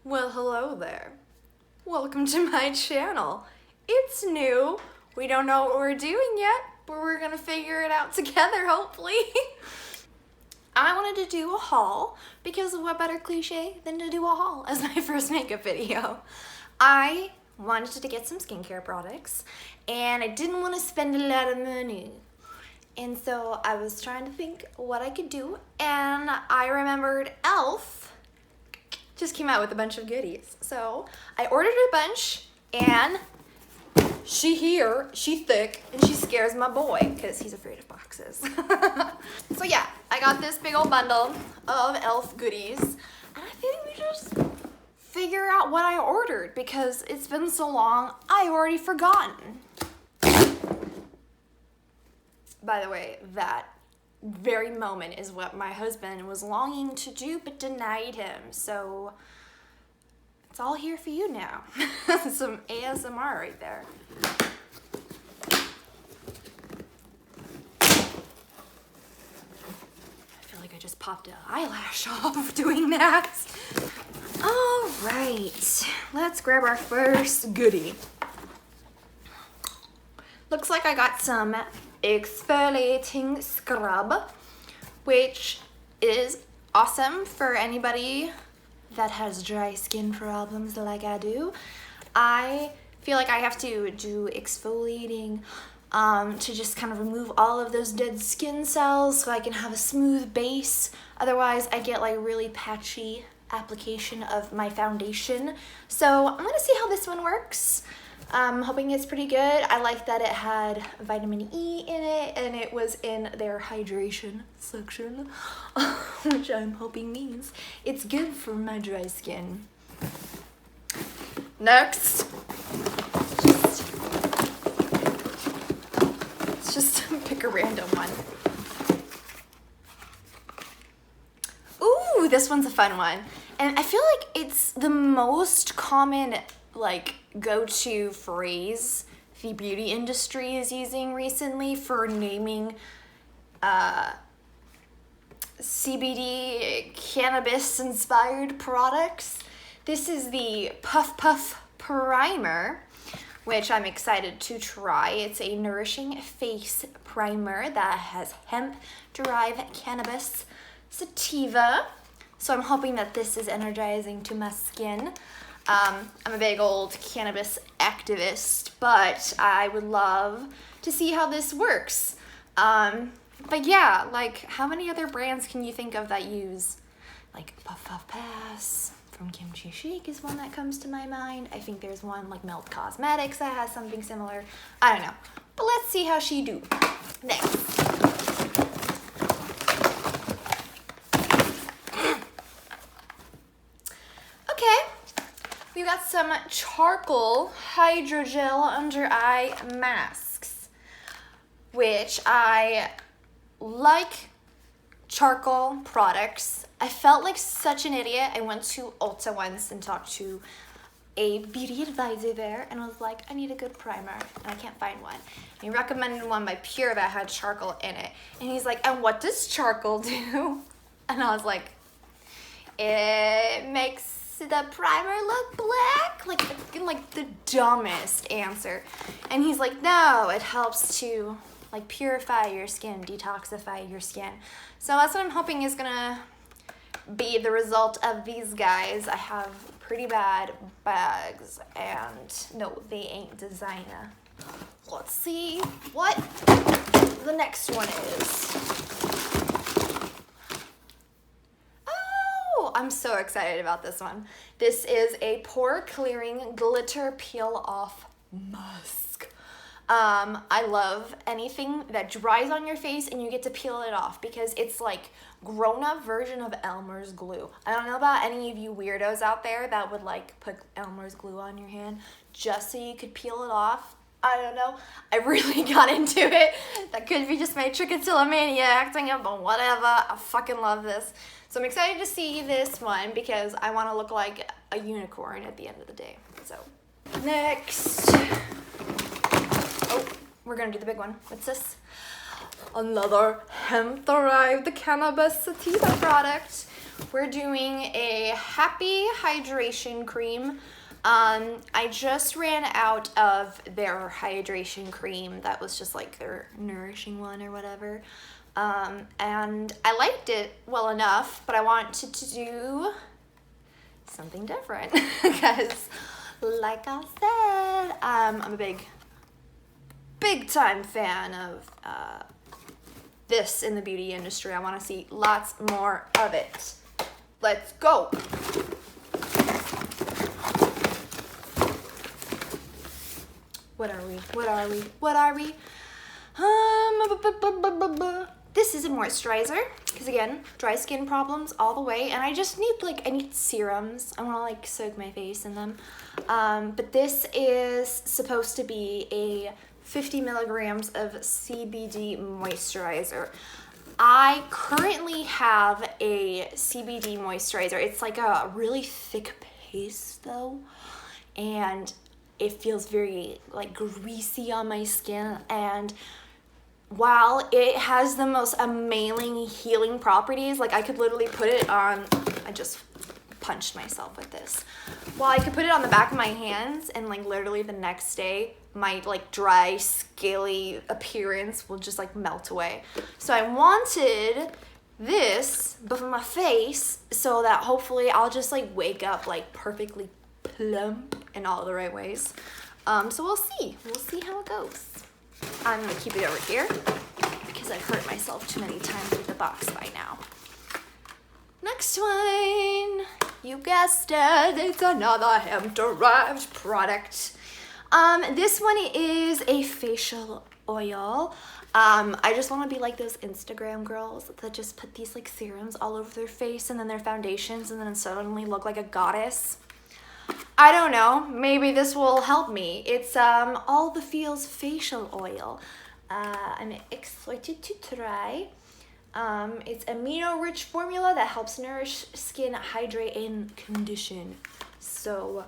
Well, hello there. Welcome to my channel. It's new. We don't know what we're doing yet, but we're gonna figure it out together, hopefully. I wanted to do a haul because what better cliche than to do a haul as my first makeup video. I wanted to get some skincare products and I didn't want to spend a lot of money. And so I was trying to think what I could do, and I remembered e.l.f. just came out with a bunch of goodies. So I ordered a bunch, and she thick, and she scares my boy because he's afraid of boxes. So yeah, I got this big old bundle of e.l.f. goodies, and I think we just figure out what I ordered because it's been so long, I already forgotten. By the way, that very moment is what my husband was longing to do but denied him. So it's all here for you now. Some ASMR right there. I feel like I just popped an eyelash off doing that. All right, let's grab our first goodie. Looks like I got some exfoliating scrub, which is awesome for anybody that has dry skin problems like I do. I feel like I have to do exfoliating to just kind of remove all of those dead skin cells so I can have a smooth base. Otherwise, I get like really patchy application of my foundation. So I'm gonna see how this one works. I'm hoping it's pretty good. I like that it had vitamin E in it and it was in their hydration section, which I'm hoping means it's good for my dry skin. Next, let's just pick a random one. Ooh, this one's a fun one. And I feel like it's the most common go-to phrase the beauty industry is using recently for naming CBD cannabis inspired products. This is the Puff Puff Primer, which I'm excited to try. It's a nourishing face primer that has hemp derived cannabis sativa. So I'm hoping that this is energizing to my skin. I'm a big old cannabis activist, but I would love to see how this works. But yeah, like how many other brands can you think of that use like Puff Puff Pass from Kimchi Chic is one that comes to my mind. I think there's one like Melt Cosmetics that has something similar. I don't know, but let's see how she do. Next. We got some charcoal hydrogel under eye masks, which I like charcoal products. I felt like such an idiot. I went to Ulta once and talked to a beauty advisor there and was like, I need a good primer, and I can't find one. And he recommended one by Pure that had charcoal in it. And he's like, and what does charcoal do? And I was like, it makes the primer look black? Like the dumbest answer. And he's like, no, it helps to like purify your skin, detoxify your skin. So that's what I'm hoping is gonna be the result of these guys. I have pretty bad bags and no, they ain't designer. Let's see what the next one is. I'm so excited about this one. This is a pore clearing glitter peel off mask. I love anything that dries on your face and you get to peel it off because it's like grown-up version of Elmer's glue. I don't know about any of you weirdos out there that would like put Elmer's glue on your hand just so you could peel it off. I don't know. I really got into it. That could be just my trichotillomania acting up, but whatever. I fucking love this. So I'm excited to see this one because I want to look like a unicorn at the end of the day. So next. Oh, we're going to do the big one. What's this? Another hemp-derived cannabis sativa product, we're doing a Happy Hydration Cream. I just ran out of their hydration cream that was just like their nourishing one or whatever. And I liked it well enough, but I wanted to do something different because like I said, I'm a big time fan of this in the beauty industry. I want to see lots more of it. Let's go. What are we? This is a moisturizer, because again, dry skin problems all the way, and I just need I need serums. I want to soak my face in them. But this is supposed to be a 50 milligrams of CBD moisturizer. I currently have a CBD moisturizer. It's like a really thick paste though, and it feels very greasy on my skin, and while it has the most amazing healing properties, I could literally put it on, I just punched myself with this. Well, I could put it on the back of my hands and literally the next day, my dry, scaly appearance will just melt away. So I wanted this before my face so that hopefully I'll just wake up perfectly plump in all the right ways. So we'll see how it goes. I'm gonna keep it over here because I've hurt myself too many times with the box by now. Next one, you guessed it, it's another hemp-derived product. This one is a facial oil. I just want to be like those Instagram girls that just put these serums all over their face and then their foundations and then suddenly look like a goddess. I don't know, maybe this will help me. It's All the Feels facial oil. I'm excited to try. It's amino-rich formula that helps nourish skin, hydrate, and condition. So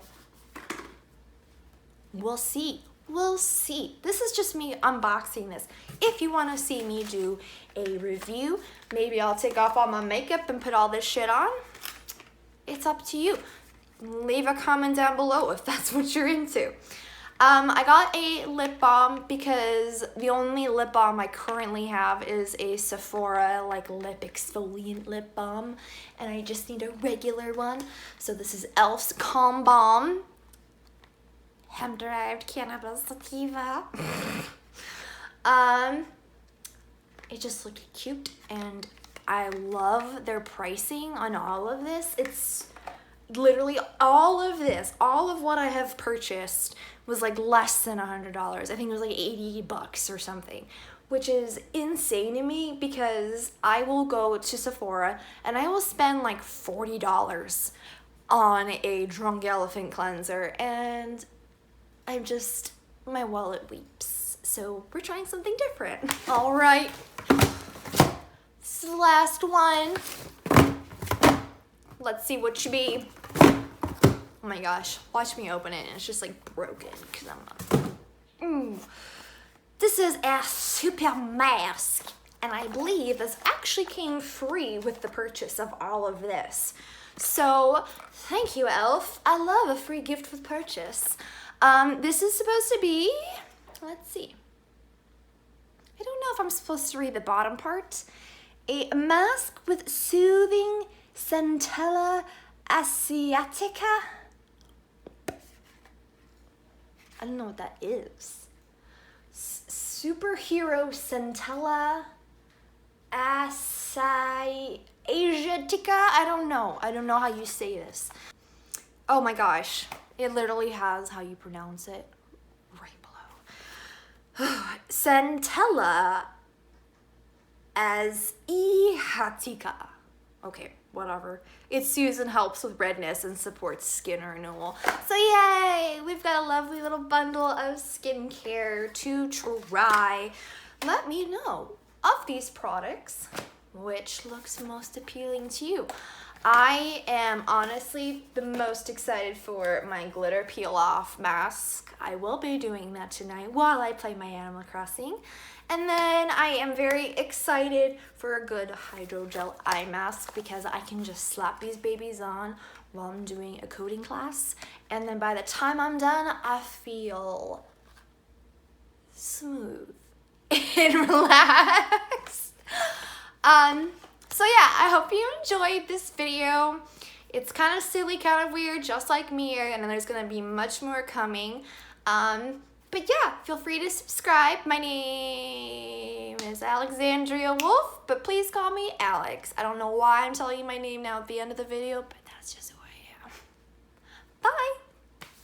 we'll see. This is just me unboxing this. If you want to see me do a review, maybe I'll take off all my makeup and put all this shit on. It's up to you. Leave a comment down below if that's what you're into. I got a lip balm because the only lip balm I currently have is a Sephora lip exfoliant lip balm, and I just need a regular one. So this is e.l.f.'s Calm Balm, hemp-derived cannabis sativa. It just looked cute, and I love their pricing on all of this. It's literally all of what I have purchased was less than $100. I think it was $80 or something, which is insane to me because I will go to Sephora and I will spend $40 on a Drunk Elephant cleanser, and my wallet weeps. So we're trying something different. All right, this is the last one. Let's see what you be. Oh my gosh, watch me open it and it's just broken because I'm not. This is a super mask, and I believe this actually came free with the purchase of all of this. So thank you, e.l.f. I love a free gift with purchase. This is supposed to be, let's see. I don't know if I'm supposed to read the bottom part. A mask with soothing Centella asiatica. I don't know what that is. Superhero Centella asiatica. I don't know how you say this. Oh my gosh, it literally has how you pronounce it right below. Centella asiatica. Okay, whatever. It soothes and helps with redness and supports skin renewal. So yay! We've got a lovely little bundle of skincare to try. Let me know of these products which looks most appealing to you. I am honestly the most excited for my glitter peel off mask. I will be doing that tonight while I play my Animal Crossing. And then I am very excited for a good hydrogel eye mask because I can just slap these babies on while I'm doing a coding class. And then by the time I'm done, I feel smooth and relaxed. So yeah, I hope you enjoyed this video. It's kind of silly, kind of weird, just like me, and then there's gonna be much more coming. But yeah, feel free to subscribe. My name is Alexandria Wolf, but please call me Alex. I don't know why I'm telling you my name now at the end of the video, but that's just who I am. Bye!